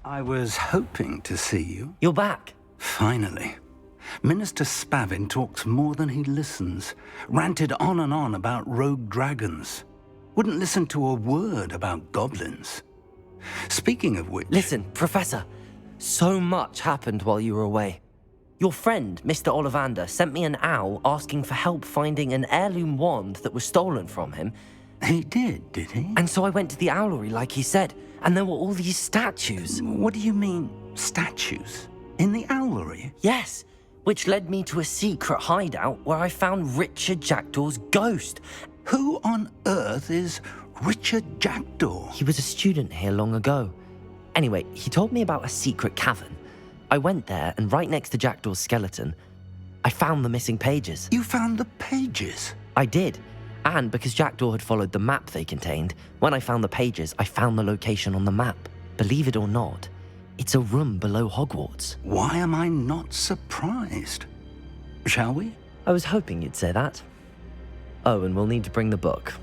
I was hoping to see you. You're back. Finally. Minister Spavin talks more than he listens. Ranted on and on about rogue dragons. Wouldn't listen to a word about goblins. Speaking of which... Listen, Professor. So much happened while you were away. Your friend, Mr. Ollivander, sent me an owl asking for help finding an heirloom wand that was stolen from him. He did he? And so I went to the owlery like he said, and there were all these statues. What do you mean, statues? In the owlery? Yes, which led me to a secret hideout where I found Richard Jackdaw's ghost. Who on earth is Richard Jackdaw? He was a student here long ago. Anyway, he told me about a secret cavern. I went there, and right next to Jackdaw's skeleton, I found the missing pages. You found the pages? I did. And because Jackdaw had followed the map they contained, when I found the pages, I found the location on the map. Believe it or not, it's a room below Hogwarts. Why am I not surprised? Shall we? I was hoping you'd say that. Oh, and we'll need to bring the book.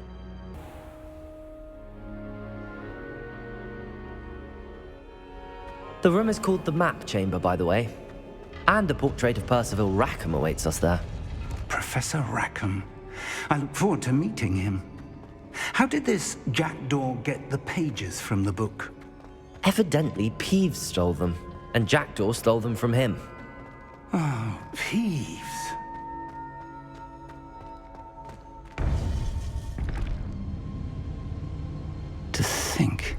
The room is called the Map Chamber, by the way. And a portrait of Percival Rackham awaits us there. Professor Rackham. I look forward to meeting him. How did this Jackdaw get the pages from the book? Evidently, Peeves stole them, and Jackdaw stole them from him. Oh, Peeves. To think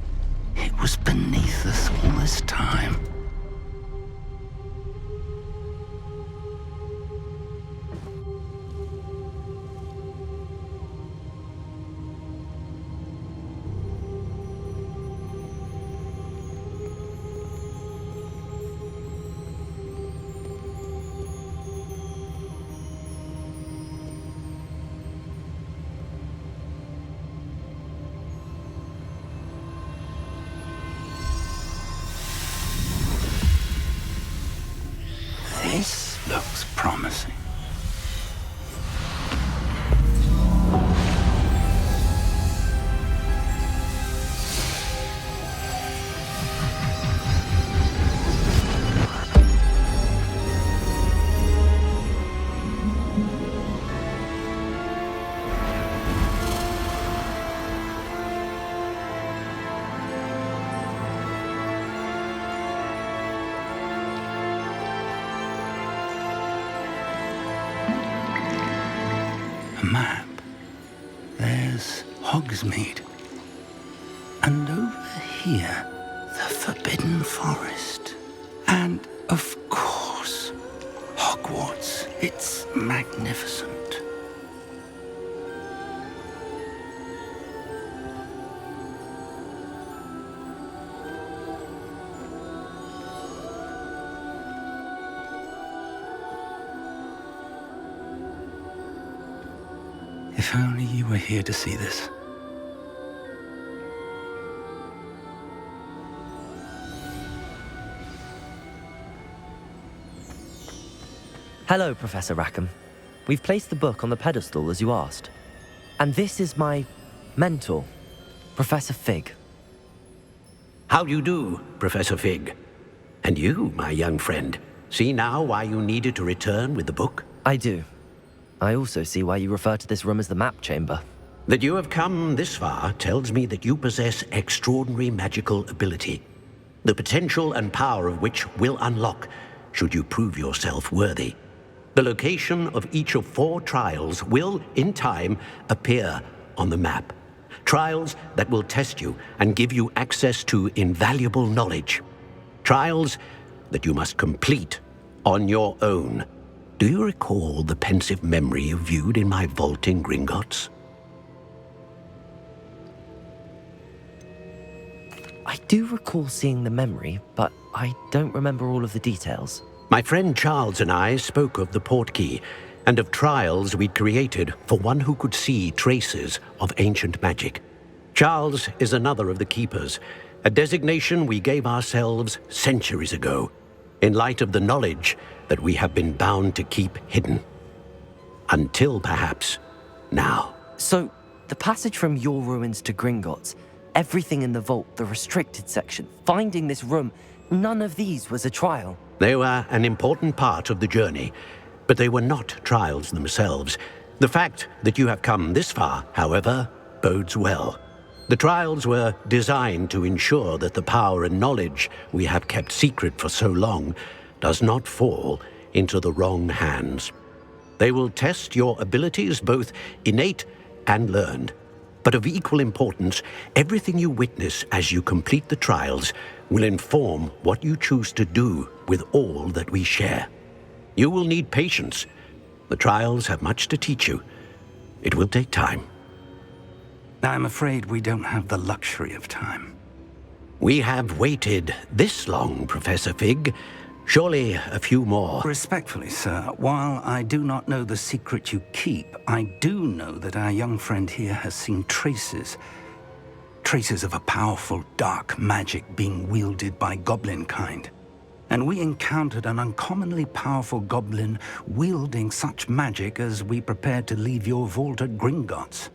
it was beneath us all this time. This looks promising. A map. There's Hogsmeade. And over here, the Forbidden Forest. And, of course, Hogwarts. It's magnificent. If only you were here to see this. Hello, Professor Rackham. We've placed the book on the pedestal as you asked. And this is my mentor, Professor Fig. How do you do, Professor Fig? And you, my young friend, see now why you needed to return with the book? I do. I also see why you refer to this room as the Map Chamber. That you have come this far tells me that you possess extraordinary magical ability, the potential and power of which will unlock should you prove yourself worthy. The location of each of 4 trials will, in time, appear on the map. Trials that will test you and give you access to invaluable knowledge. Trials that you must complete on your own. Do you recall the pensive memory you viewed in my vault in Gringotts? I do recall seeing the memory, but I don't remember all of the details. My friend Charles and I spoke of the portkey and of trials we'd created for one who could see traces of ancient magic. Charles is another of the keepers, a designation we gave ourselves centuries ago, in light of the knowledge that we have been bound to keep hidden. Until perhaps now. So, the passage from your ruins to Gringotts, Everything in the vault, the restricted section, finding this room, none of these was a trial. They were an important part of the journey, but they were not trials themselves. The fact that you have come this far, however, bodes well. The trials were designed to ensure that the power and knowledge we have kept secret for so long does not fall into the wrong hands. They will test your abilities, both innate and learned. But of equal importance, everything you witness as you complete the trials will inform what you choose to do with all that we share. You will need patience. The trials have much to teach you. It will take time. I'm afraid we don't have the luxury of time. We have waited this long, Professor Fig. Surely a few more. Respectfully, sir, while I do not know the secret you keep, I do know that our young friend here has seen traces of a powerful dark magic being wielded by goblin kind. And we encountered an uncommonly powerful goblin wielding such magic as we prepared to leave your vault at Gringotts.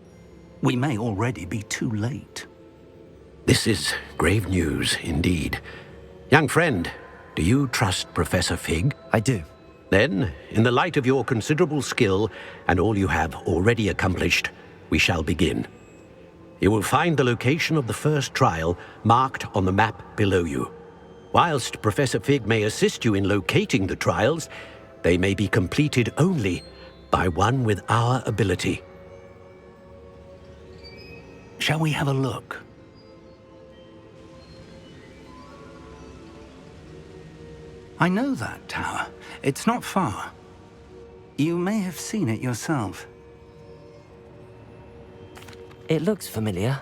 We may already be too late. This is grave news indeed. Young friend, do you trust Professor Fig? I do. Then, in the light of your considerable skill and all you have already accomplished, we shall begin. You will find the location of the first trial marked on the map below you. Whilst Professor Fig may assist you in locating the trials, they may be completed only by one with our ability. Shall we have a look? I know that tower. It's not far. You may have seen it yourself. It looks familiar.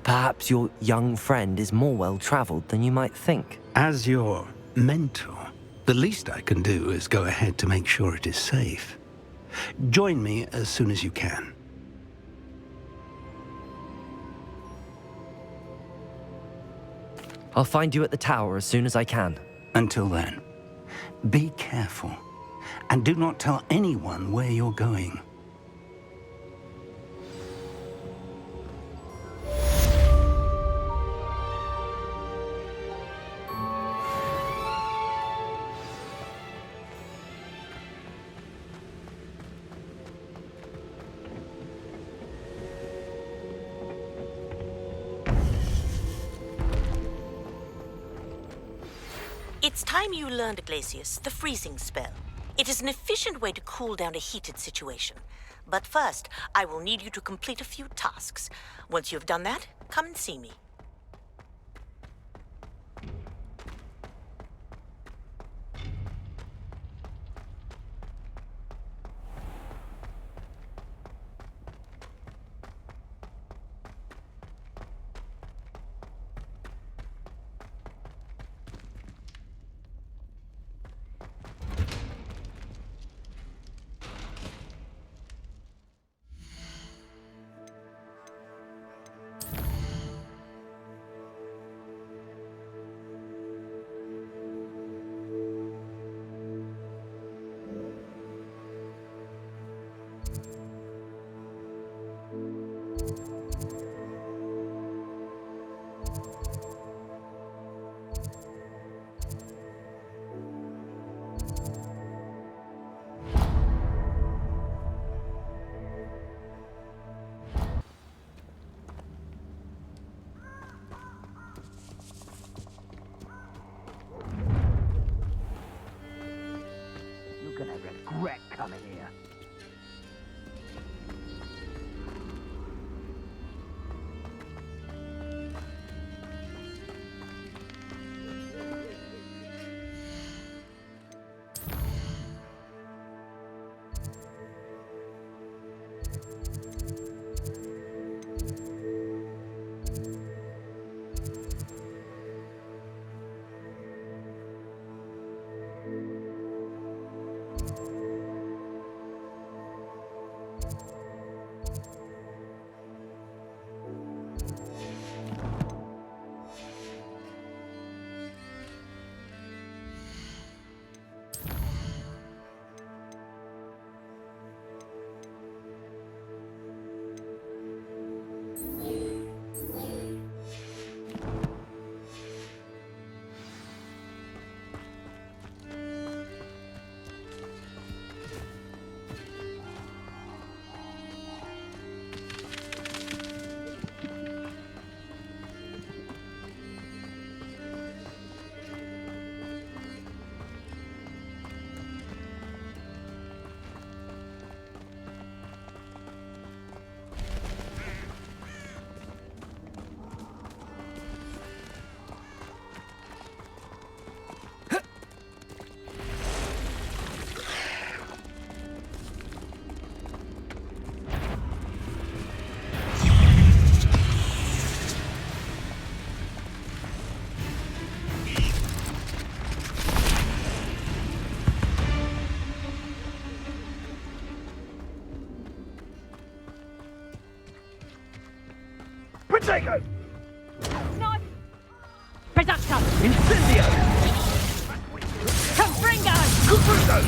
Perhaps your young friend is more well-traveled than you might think. As your mentor, the least I can do is go ahead to make sure it is safe. Join me as soon as you can. I'll find you at the tower as soon as I can. Until then, be careful, and do not tell anyone where you're going. It's time you learned, Glacius, the freezing spell. It is an efficient way to cool down a heated situation. But first, I will need you to complete a few tasks. Once you've done that, come and see me. Protego! Knife! Reducto! Incendio! Confringo! Confringo!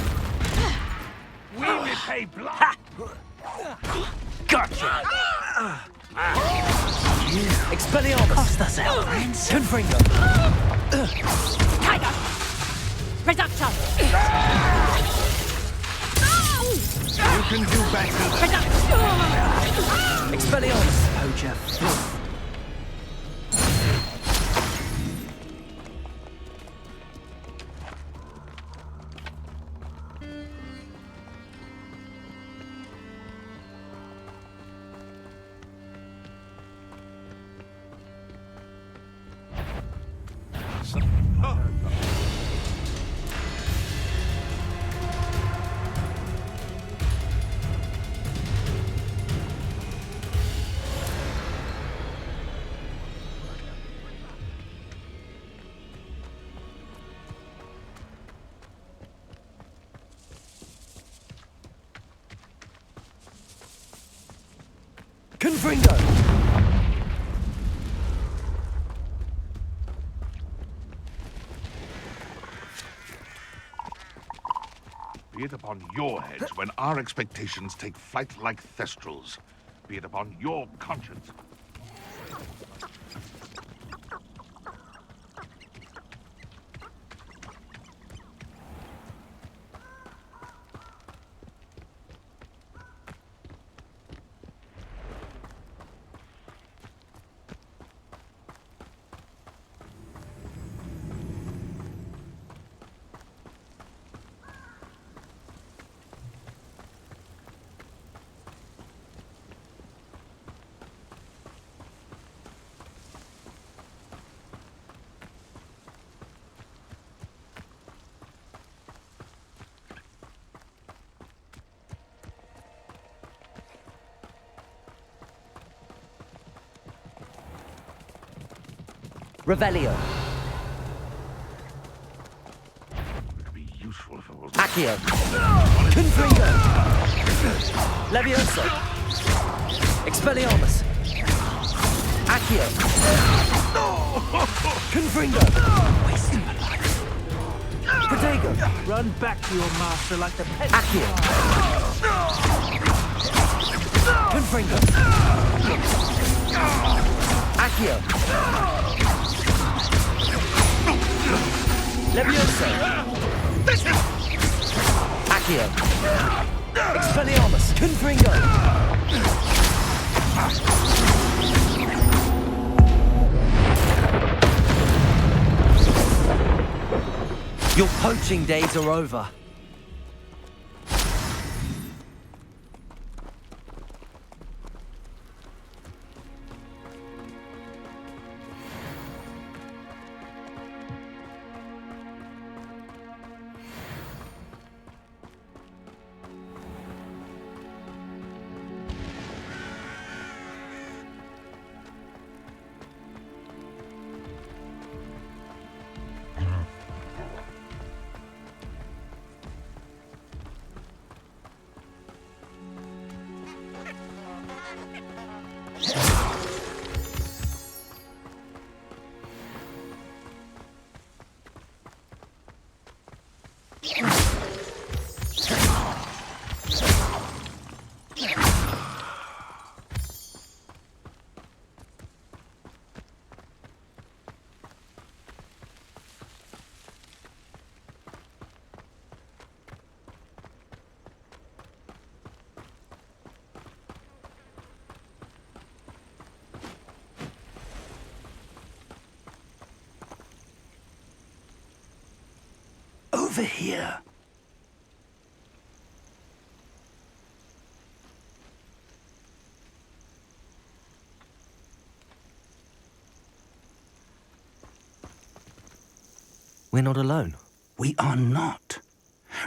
We repay blood! Gotcha! Expelliarmus! Costa's our friends. Confringo! Tiger! Reducto! You can do better than Reducto! Expelliarmus! Poacher filth. Confringo! Be it upon your heads when our expectations take flight like thestrals. Be it upon your conscience. Revelio! It'd be useful if it was... Accio! Confringo! Levioso! Expelliarmus! Accio! Confringo! Protego! Run back to your master like the pet. Accio! Confringo! Accio! Levioso! Accio! Expelliarmus! Confringo! Your poaching days are over. Over here. We're not alone. We are not.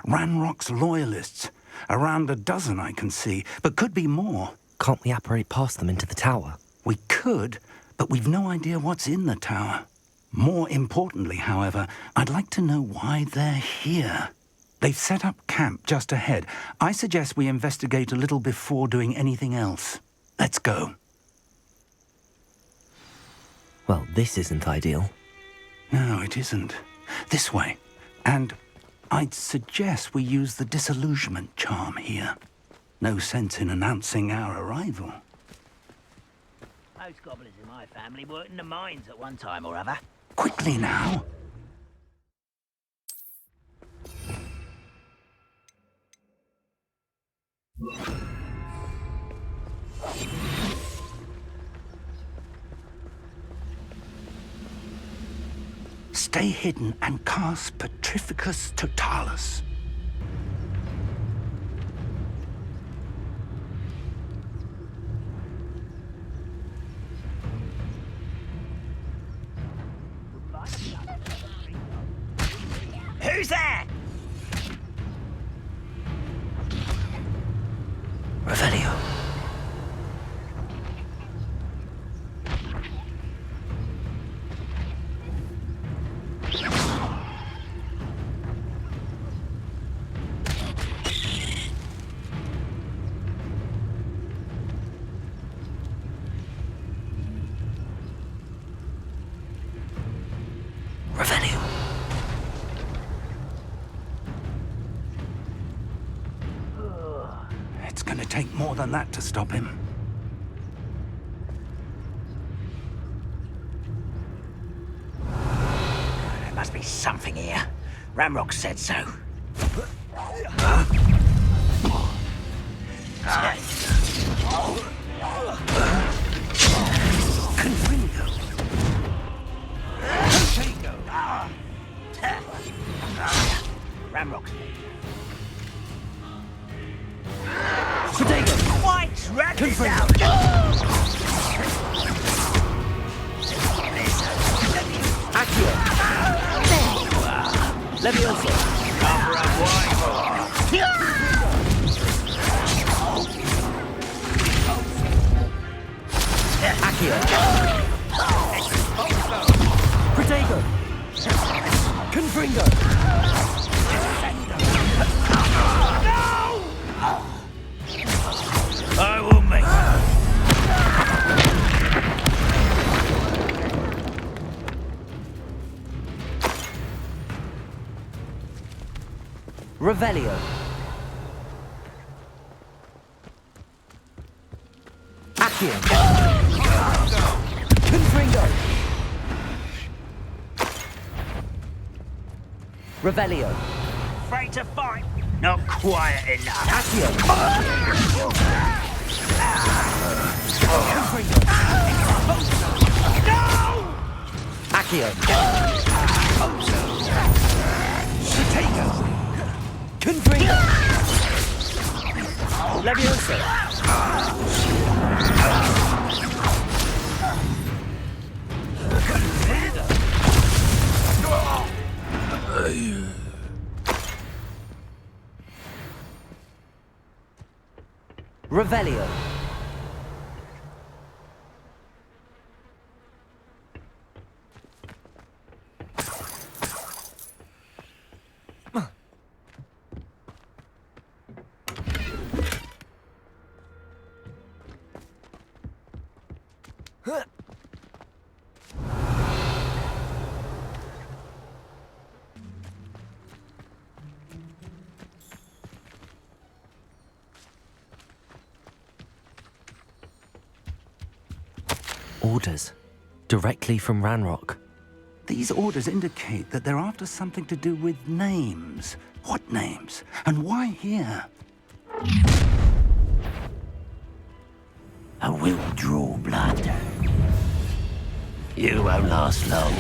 Ranrock's loyalists. Around a dozen I can see, but could be more. Can't we apparate past them into the tower? We could, but we've no idea what's in the tower. More importantly, however, I'd like to know why they're here. They've set up camp just ahead. I suggest we investigate a little before doing anything else. Let's go. Well, this isn't ideal. No, it isn't. This way. And I'd suggest we use the disillusionment charm here. No sense in announcing our arrival. Most goblins in my family worked in the mines at one time or other. Quickly now. Stay hidden and cast Petrificus Totalis. Who's there? Revelio. Revelio. It's gonna take more than that to stop him. There must be something here. Ramrock said so. Ramrock. Quite drag this out. Accio. Levioso. Accio. Protego. Confringo. I will make Revelio. Accio. Confringo. Revelio. afraid to fight. Not quiet enough. Accio. Accio. Confringo. Levioso. Revelio. Orders. Directly from Ranrock. These orders indicate that they're after something to do with names. What names? And why here? I will draw blood. You won't last long.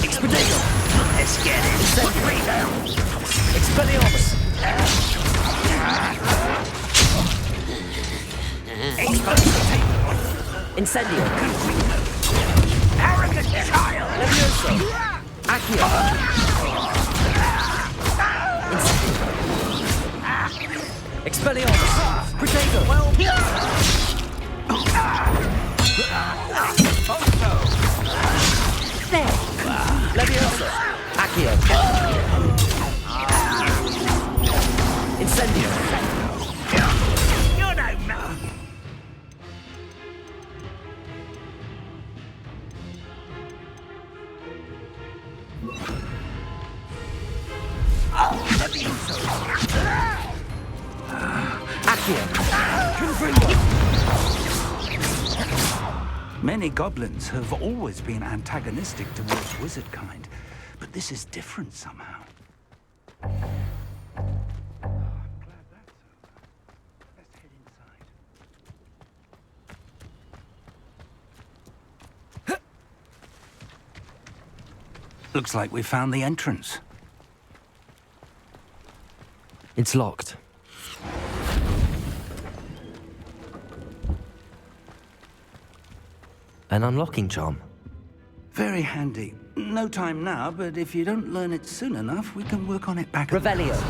Expedito. Let's get it. Expelliarmus. Incendio. Arrogant child. Levioso. Accio. Incendio. Expelliarmus. Protego. There. Levioso. Accio. Incendio. You're no man. Accio! Confringo! Many goblins have always been antagonistic towards wizard kind, but this is different somehow. I'm glad that's over. Let's head inside. Looks like we found the entrance. It's locked. An unlocking charm. Very handy. No time now, but if you don't learn it soon enough, we can work on it back at the Revelio. castle.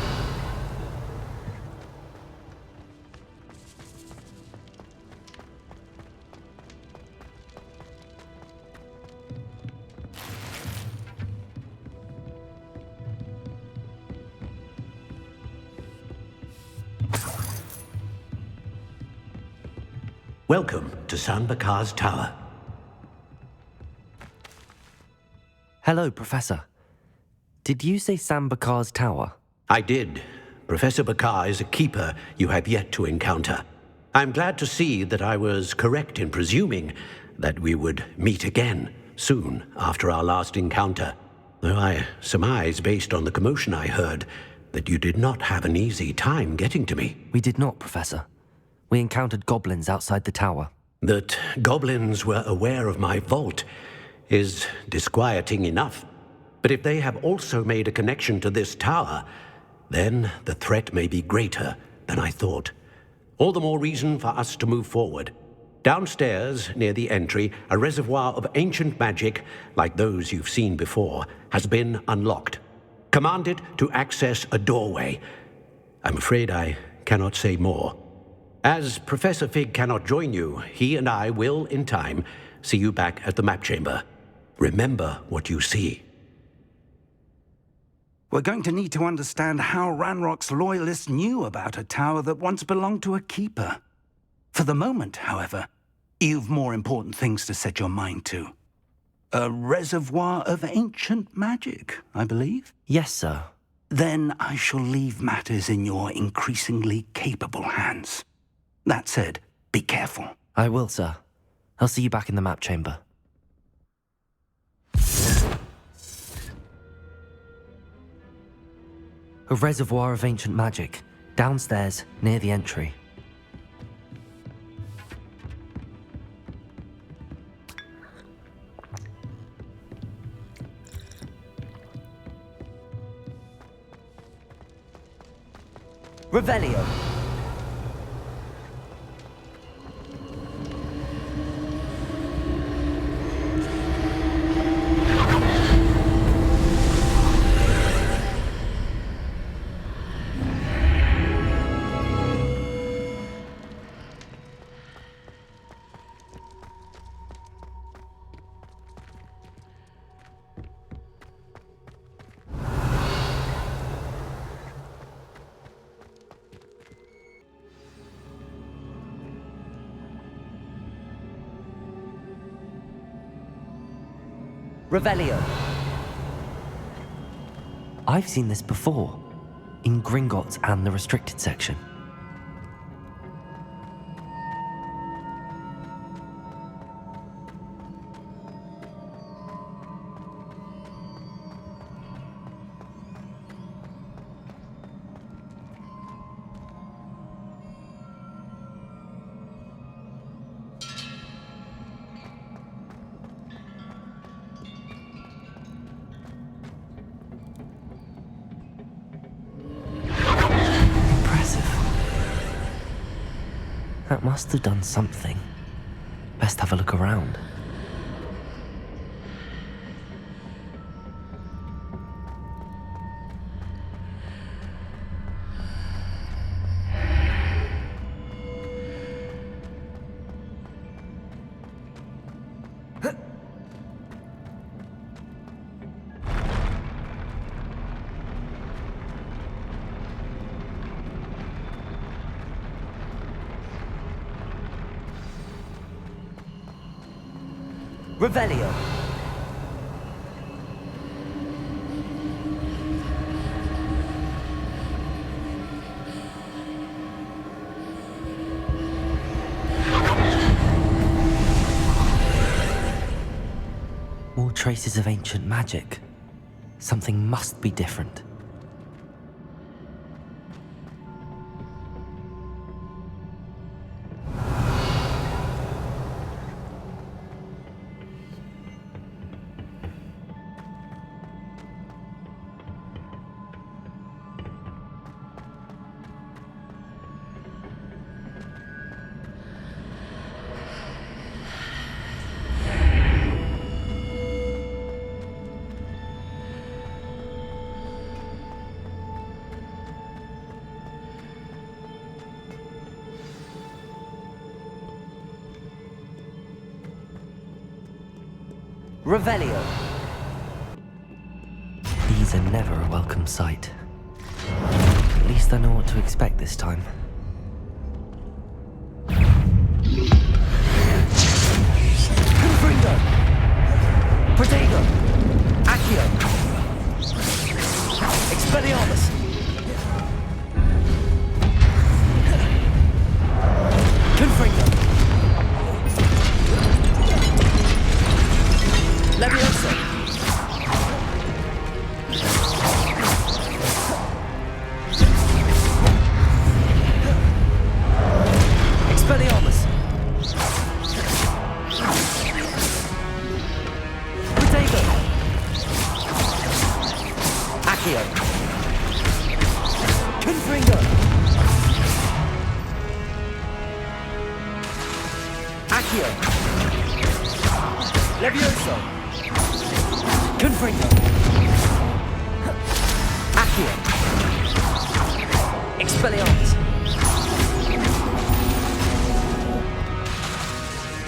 Welcome to San Bakar's Tower. Hello, Professor. Did you say Sam Bakar's tower? I did. Professor Bakar is a keeper you have yet to encounter. I'm glad to see that I was correct in presuming that we would meet again soon after our last encounter. Though I surmise, based on the commotion I heard, that you did not have an easy time getting to me. We did not, Professor. We encountered goblins outside the tower. That goblins were aware of my vault is disquieting enough. But if they have also made a connection to this tower, then the threat may be greater than I thought. All the more reason for us to move forward. Downstairs, near the entry, a reservoir of ancient magic, like those you've seen before, has been unlocked. Command it to access a doorway. I'm afraid I cannot say more. As Professor Fig cannot join you, he and I will, in time, see you back at the map chamber. Remember what you see. We're going to need to understand how Ranrock's loyalists knew about a tower that once belonged to a keeper. For the moment, however, you've more important things to set your mind to. A reservoir of ancient magic, I believe? Yes, sir. Then I shall leave matters in your increasingly capable hands. That said, be careful. I will, sir. I'll see you back in the map chamber. A reservoir of ancient magic, downstairs, near the entry. Revelio. Revelio. I've seen this before, in Gringotts and the restricted section. That must have done something. Best have a look around. Revelio. More traces of ancient magic. Something must be different. Revelio. These are never a welcome sight. At least I know what to expect this time. Confringo! Protego! Accio! Expelliarmus! Confringo! Leviosa! Expelliarmus! Protego! Accio! Confringo! Accio! Leviosa! Confringo! Accio! Expelliarmus!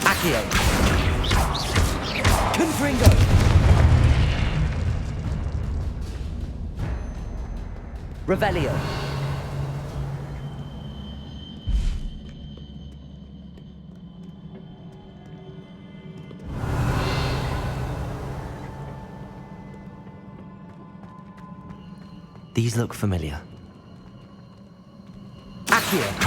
Accio! Confringo! Revelio! These look familiar. Accio!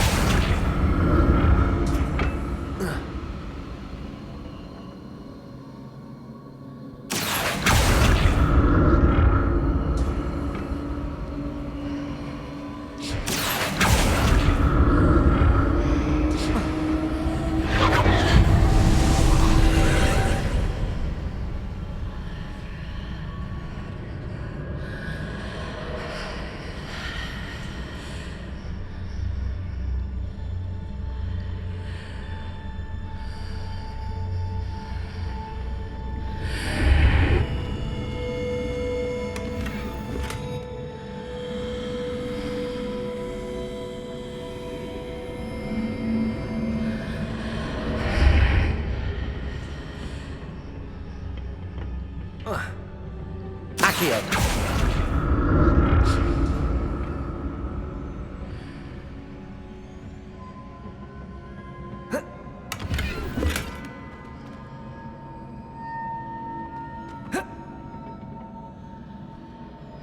Accio!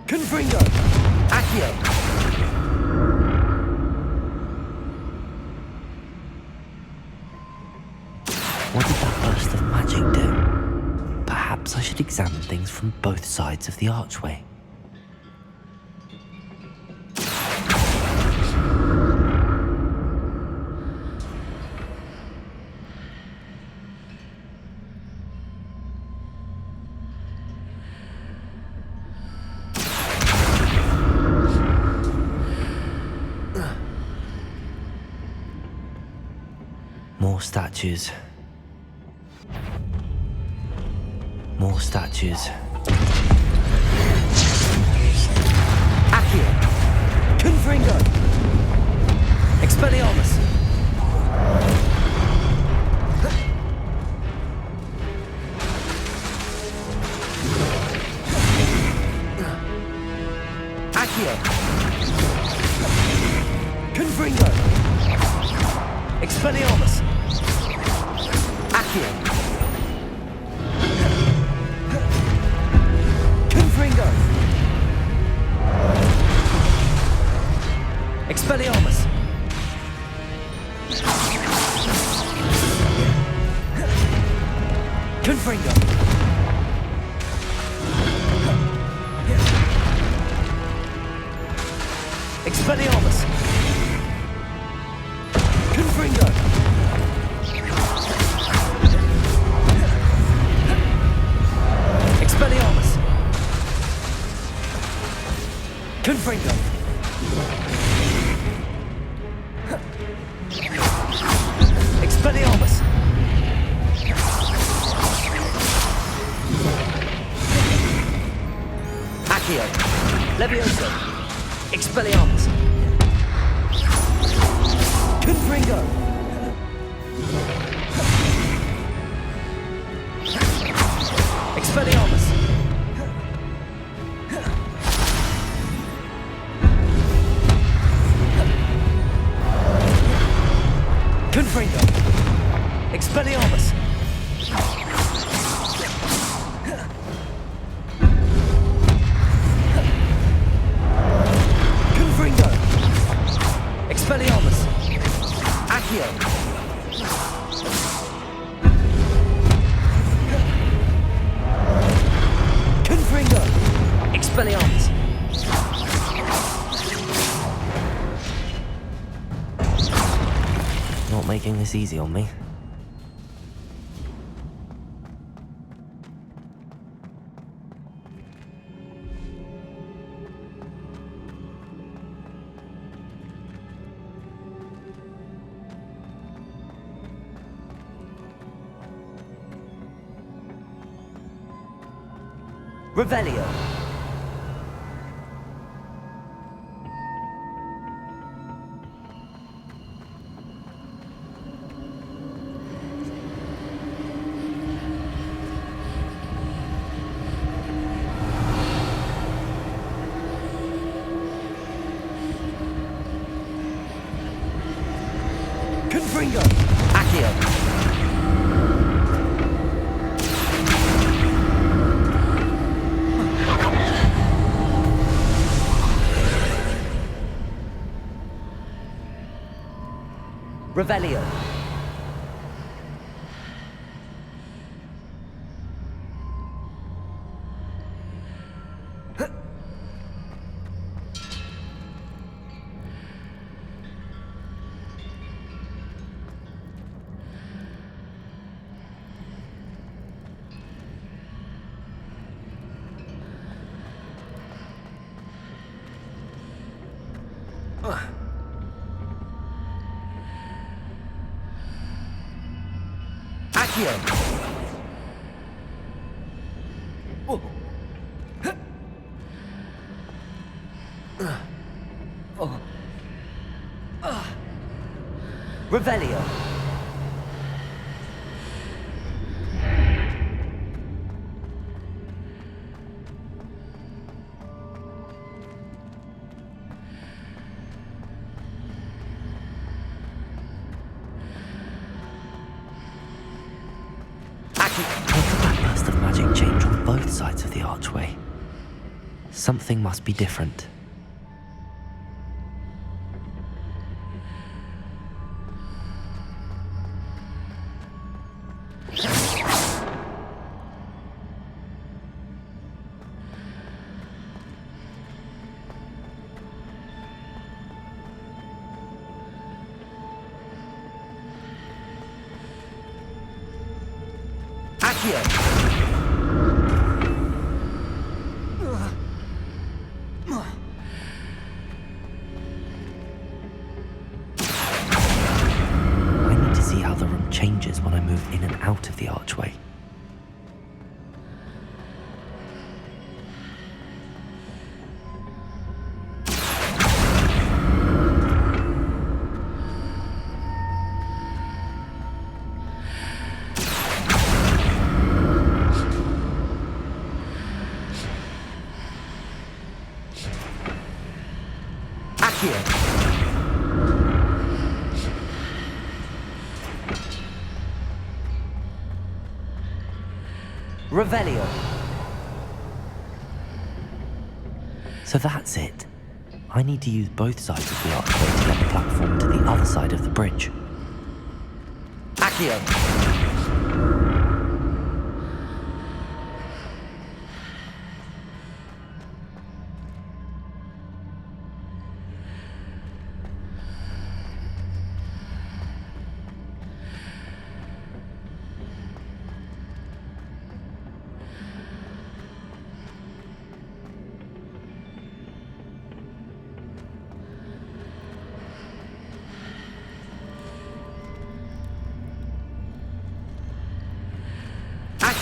Confringo! Accio! What did that burst of magic do? Perhaps I should examine things from both sides of the archway. More statues. More statues. Accio! Confringo! Expelliarmus! Accio! Confringo! Expelliarmus! Accio! Confringo! Expelliarmus! Confringo! Expelliarmus! Confringo! Expelliarmus! Confringo! Expelliarmus! Accio! Levioso! Expelliarmus! Confringo! Expelliarmus! Confringo! Expelliarmus! Confringo! Expelliarmus! Accio! Confringo! Expelliarmus! Not making this easy on me. Revelio. Confringo. Accio. Revelio. Accio. Revelio. How could that burst of magic change on both sides of the archway? Something must be different. Accio. I need to see how the room changes when I move in and out of the archway. Revelio. So that's it. I need to use both sides of the archway to get the platform to the other side of the bridge. Accio.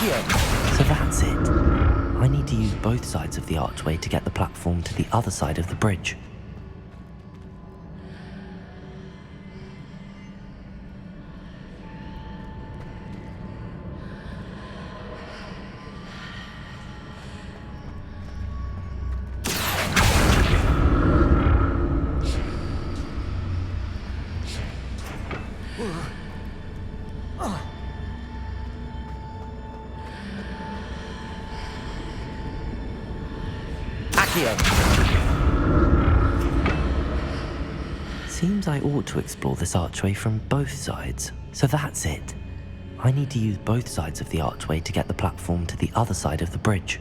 So that's it. I need to use both sides of the archway to get the platform to the other side of the bridge. Seems I ought to explore this archway from both sides. So that's it. I need to use both sides of the archway to get the platform to the other side of the bridge.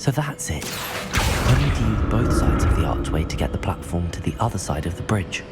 So that's it. I need to use both sides of the archway to get the platform to the other side of the bridge.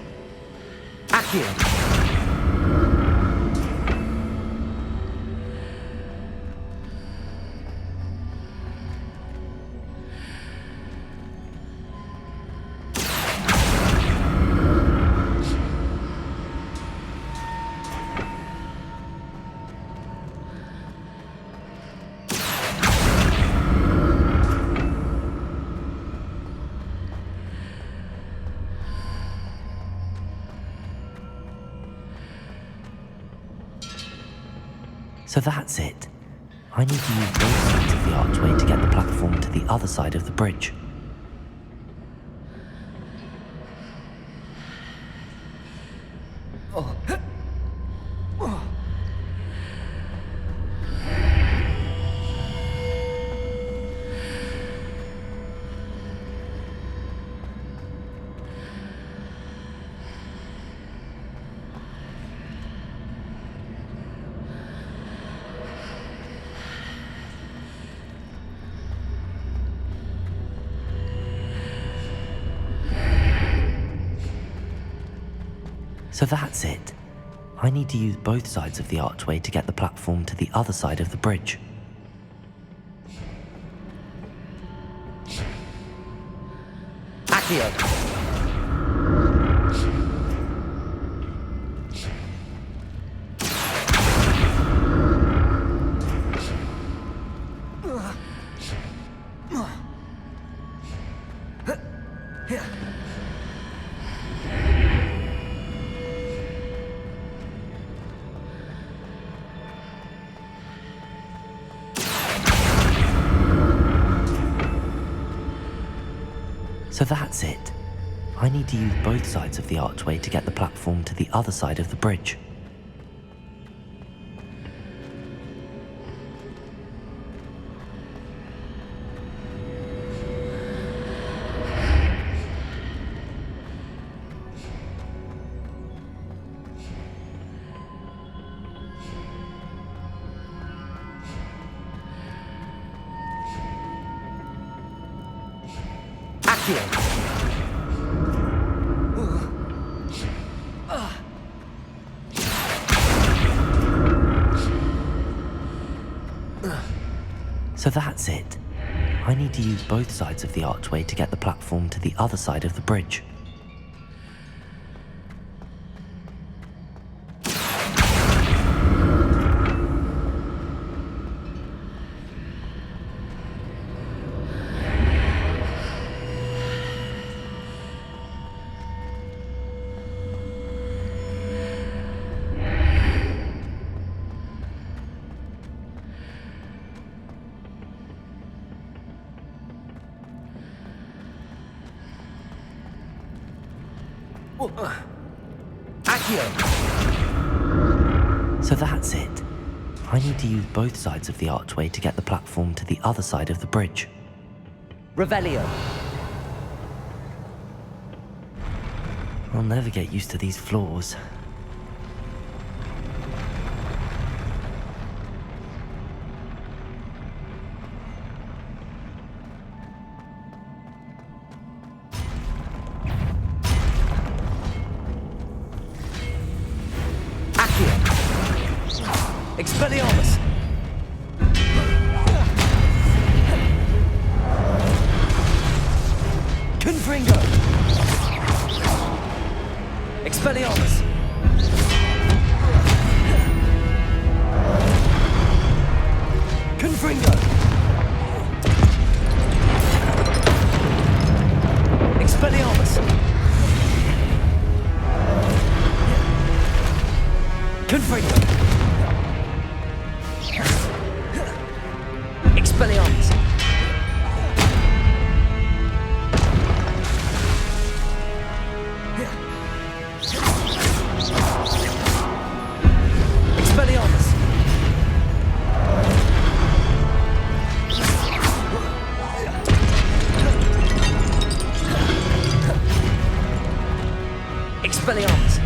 So that's it. I need to use both sides of the archway to get the platform to the other side of the bridge. So that's it. I need to use both sides of the archway to get the platform to the other side of the bridge. So that's it. I need to use both sides of the archway to get the platform to the other side of the bridge. So that's it. I need to use both sides of the archway to get the platform to the other side of the bridge. Accio! So that's it. I need to use both sides of the archway to get the platform to the other side of the bridge. Revelio! I'll never get used to these floors. Expelliarmus! Confringo! Expelliarmus! Confringo! Expelliarmus! Confringo! Expelliarmus! Expelliarmus! Expelliarmus!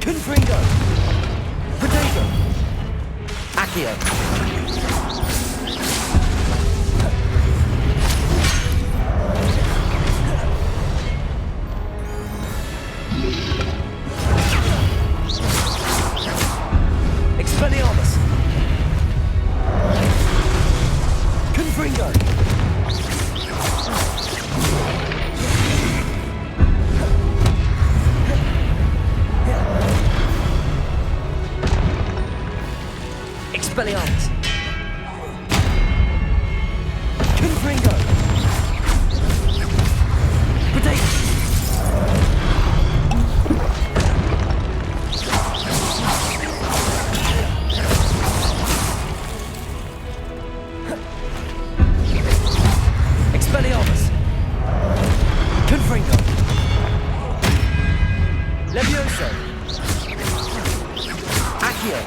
Confringo! Potato! Accio! Expelliarmus! Confringo! Expelliarmus! Confringo! Potato! Expelliarmus! Confringo! Levioso! Accio!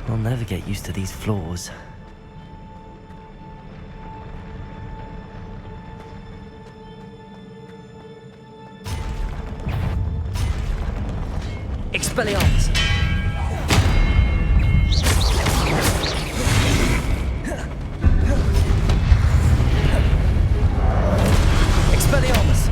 I'll never get used to these floors. Expelliarmus! Expelliarmus!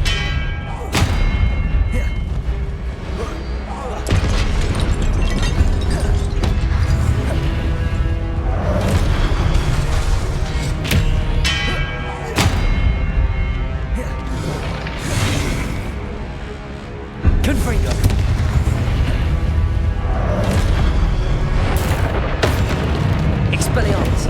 Confringo! Expelliarmus!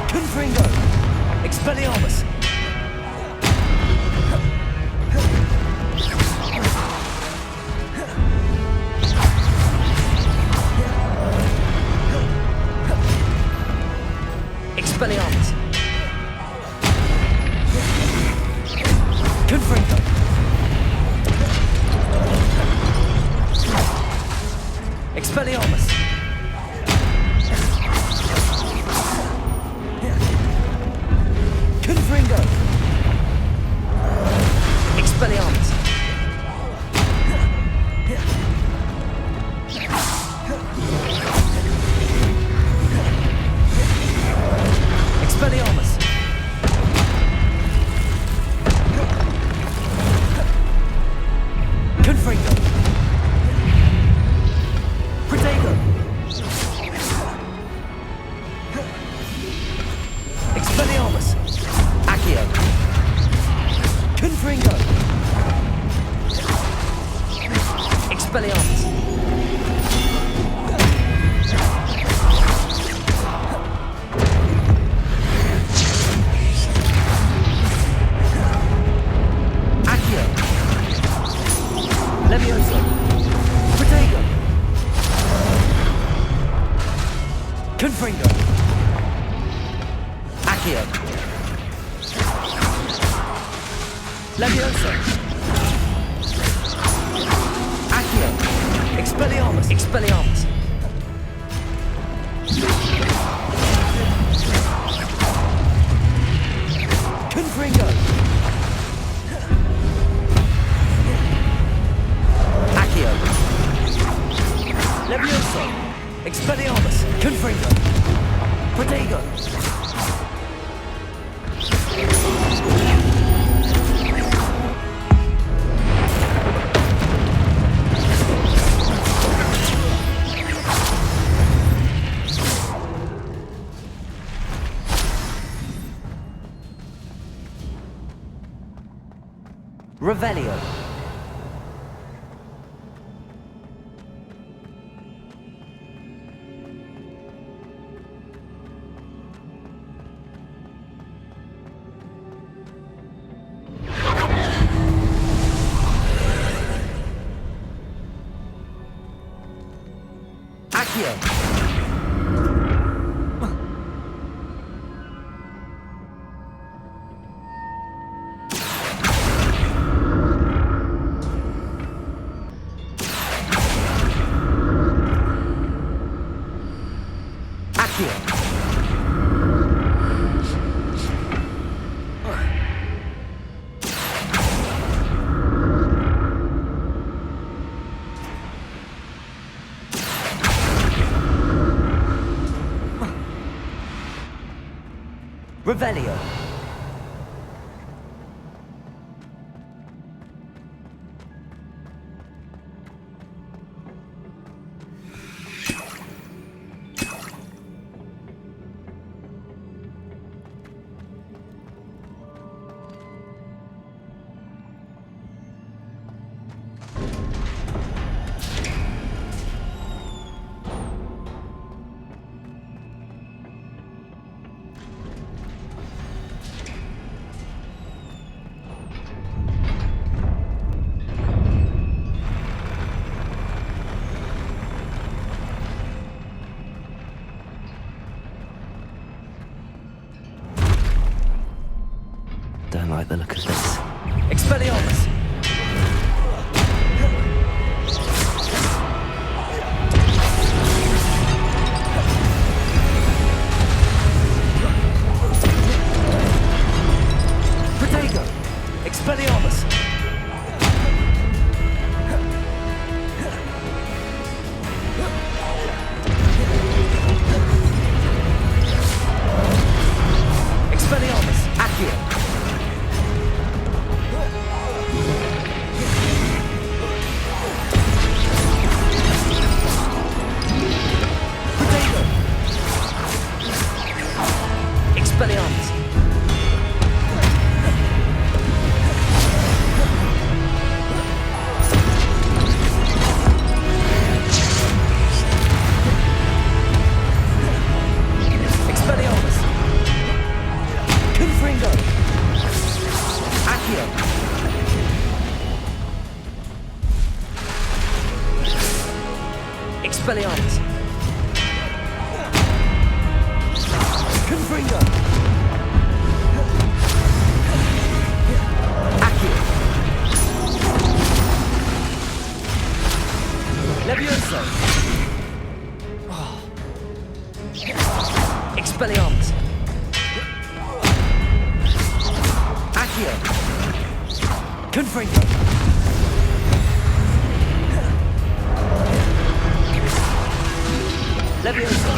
Confringo! Expelliarmus! Expelliarmus! Confringo! Expelliarmus! Confringo! Expelliarmus! Expelliarmus! Confringo! Confringo! Expelliarmus! Accio! Levioso! Protego! Confringo! Accio! Levioso! Accio! Expelliarmus! Expelliarmus! Confringo! Accio! Levioso! Expelliarmus! Confringo! Protego! Revelio. Accio. Revelio. Don't like the look of this. Expelliarmus! Protego! Expelliarmus! Expelliarmus! Accio! Expelliarmus! Expelliarmus! Confringo! Accio! Expelliarmus! Confringo! Accio! Levioso! Expelliarmus! Accio! Confringo! Levioso!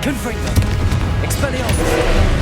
Confringo! Expelliarmus!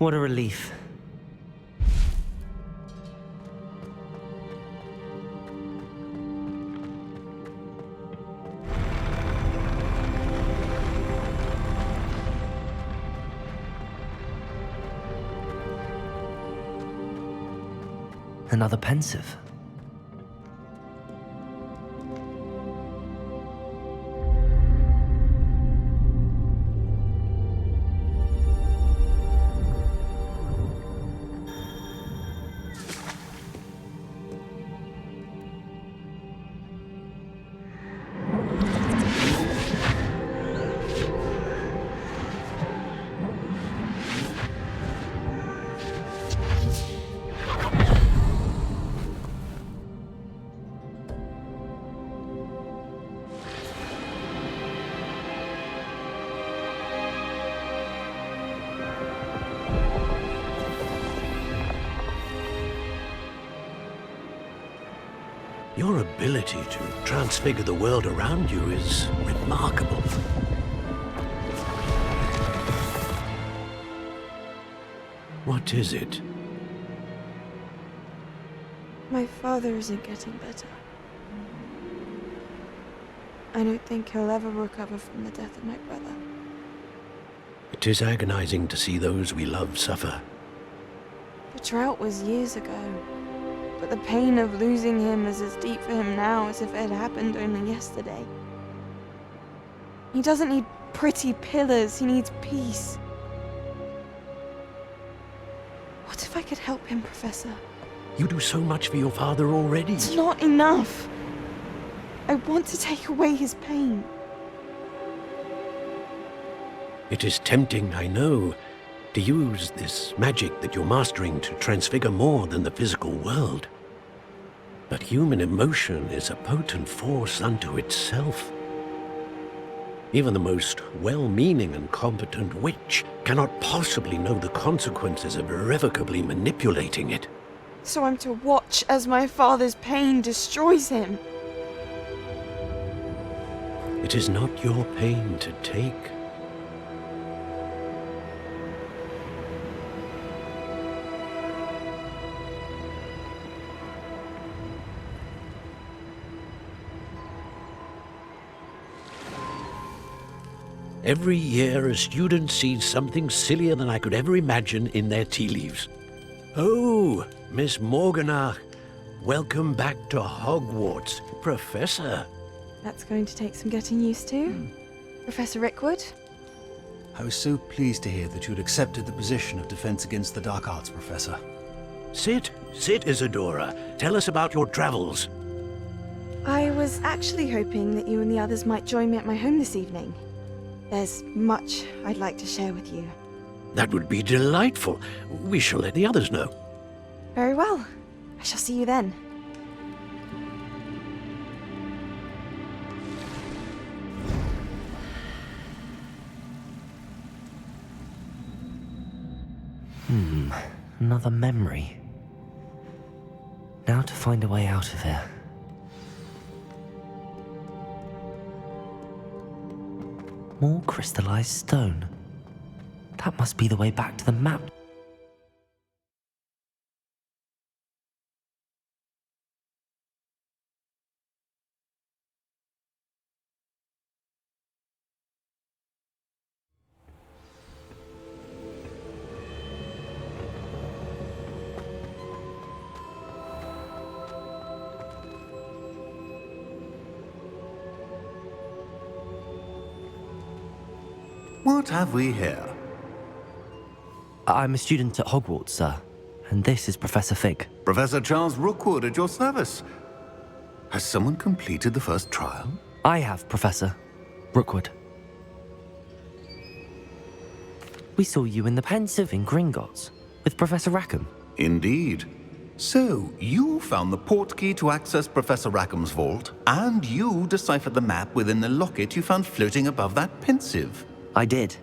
What a relief. Another pensive. Your ability to transfigure the world around you is remarkable. What is it? My father isn't getting better. I don't think he'll ever recover from the death of my brother. It is agonizing to see those we love suffer. The drought was years ago, but the pain of losing him is as deep for him now as if it had happened only yesterday. He doesn't need pretty pillars, he needs peace. What if I could help him, Professor? You do so much for your father already. It's not enough. I want to take away his pain. It is tempting, I know, to use this magic that you're mastering to transfigure more than the physical world. But human emotion is a potent force unto itself. Even the most well-meaning and competent witch cannot possibly know the consequences of irrevocably manipulating it. So I'm to watch as my father's pain destroys him. It is not your pain to take. Every year, a student sees something sillier than I could ever imagine in their tea leaves. Oh, Miss Morganach, welcome back to Hogwarts, Professor. That's going to take some getting used to. Professor Rickwood? I was so pleased to hear that you'd accepted the position of Defense Against the Dark Arts, Professor. Sit, Isadora. Tell us about your travels. I was actually hoping that you and the others might join me at my home this evening. There's much I'd like to share with you. That would be delightful. We shall let the others know. Very well. I shall see you then. Another memory. Now to find a way out of here. More crystallized stone. That must be the way back to the map. What have we here? I'm a student at Hogwarts, sir. And this is Professor Fig. Professor Charles Rookwood at your service. Has someone completed the first trial? I have, Professor Rookwood. We saw you in the Pensive in Gringotts with Professor Rackham. Indeed. So, you found the portkey to access Professor Rackham's vault, and you deciphered the map within the locket you found floating above that Pensive. I did.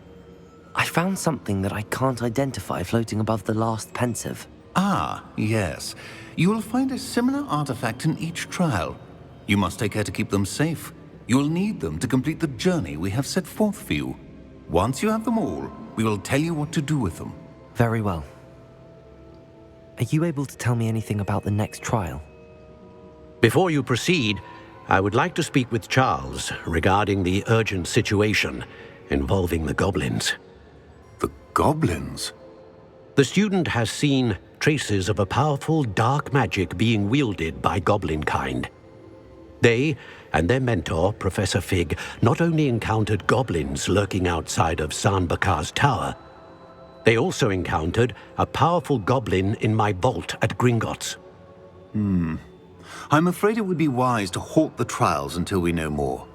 I found something that I can't identify floating above the last Pensive. Ah, yes. You will find a similar artifact in each trial. You must take care to keep them safe. You will need them to complete the journey we have set forth for you. Once you have them all, we will tell you what to do with them. Very well. Are you able to tell me anything about the next trial? Before you proceed, I would like to speak with Charles regarding the urgent situation involving the goblins. The goblins? The student has seen traces of a powerful dark magic being wielded by goblin kind. They and their mentor, Professor Fig, not only encountered goblins lurking outside of San Bakar's tower, they also encountered a powerful goblin in my vault at Gringotts. I'm afraid it would be wise to halt the trials until we know more.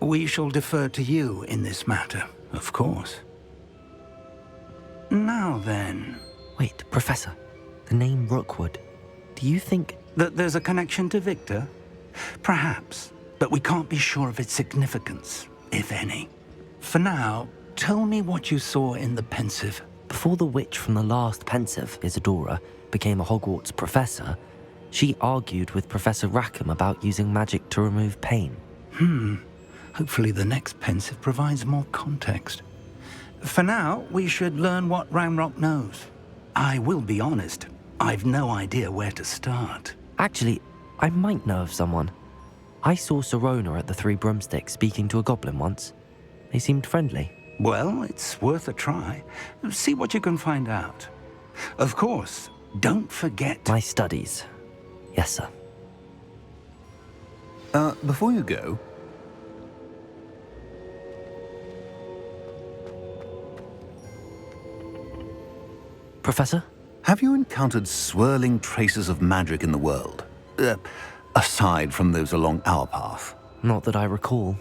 We shall defer to you in this matter, of course. Now then... Wait, Professor. The name Rookwood. Do you think... that there's a connection to Victor? Perhaps, but we can't be sure of its significance, if any. For now, tell me what you saw in the pensive. Before the witch from the last pensive, Isadora, became a Hogwarts professor, she argued with Professor Rackham about using magic to remove pain. Hopefully the next pensive provides more context. For now, we should learn what Ramrock knows. I will be honest, I've no idea where to start. Actually, I might know of someone. I saw Serona at the Three Broomsticks speaking to a goblin once. They seemed friendly. Well, it's worth a try. See what you can find out. Of course, don't forget... My studies. Yes, sir. Before you go... Professor? Have you encountered swirling traces of magic in the world? Aside from those along our path. Not that I recall.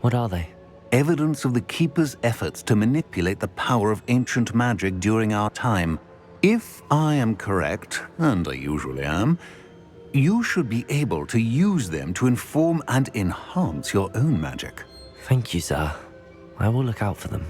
What are they? Evidence of the Keeper's efforts to manipulate the power of ancient magic during our time. If I am correct, and I usually am, you should be able to use them to inform and enhance your own magic. Thank you, sir. I will look out for them.